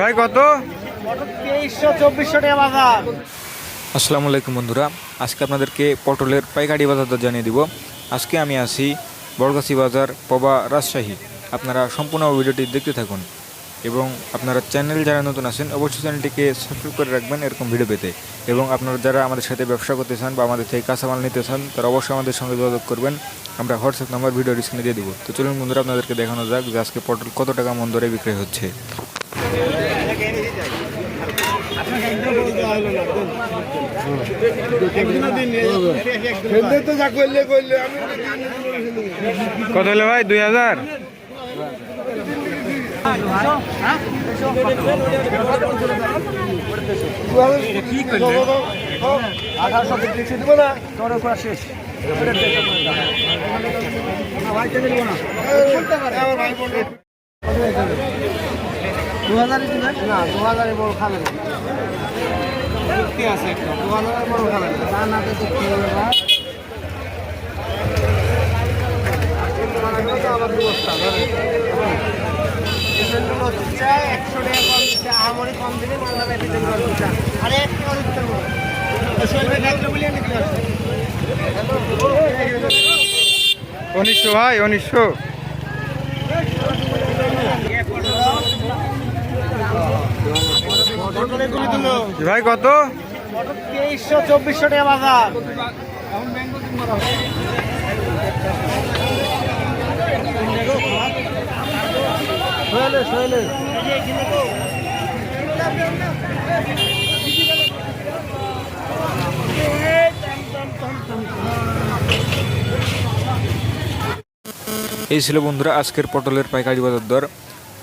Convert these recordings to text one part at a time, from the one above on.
ভাই কত? 2300-2400 টাকা বাজার। আসসালামু আলাইকুম বন্ধুরা, আজকে আপনাদেরকে পটলের পাইকারি বাজার দর জানিয়ে দিব। আজকে আমি আছি বড়গাছি বাজার, পবা, রাজশাহী। আপনারা সম্পূর্ণ ভিডিওটি দেখতে থাকুন এবং আপনারা চ্যানেল যারা নতুন আছেন অবশ্যই চ্যানেলটিকে সাবস্ক্রাইব করে রাখবেন এরকম ভিডিও পেতে। এবং আপনারা যারা আমাদের সাথে ব্যবসা করতে চান বা আমাদের থেকে কাঁচামাল নিতে চান তারা অবশ্যই আমাদের সঙ্গে যোগাযোগ করবেন। আমরা হোয়াটসঅ্যাপ নাম্বার ভিডিও স্ক্রিনে দিয়ে দিব। তো চলুন বন্ধুরা, আপনাদেরকে দেখানো যাক যে আজকে পটল কত টাকা মন দরে বিক্রি হচ্ছে। কত হলো ভাই? 2000। উনিশশো ভাই, 1900। ভাই কত? 2300-2400 টাকা বাজার। এই ছিল বন্ধুরা আজকের পটলের পাইকারি বাজার দর।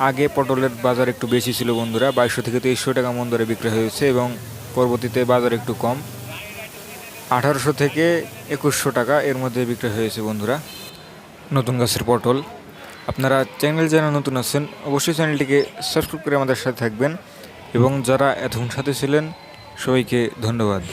আগে পটলের বাজার একটু বেশি ছিল বন্ধুরা, 2200 থেকে 2300 টাকা মন দরে বিক্রি হয়েছে এবং পরবর্তীতে বাজার একটু কম 1800 থেকে 2100 টাকা এর মধ্যে বিক্রি হয়েছে বন্ধুরা নতুন গাছের পটল। আপনারা চ্যানেল যারা নতুন আছেন অবশ্যই চ্যানেলটিকে সাবস্ক্রাইব করে আমাদের সাথে থাকবেন এবং যারা এতক্ষণ সাথে ছিলেন সবাইকে ধন্যবাদ।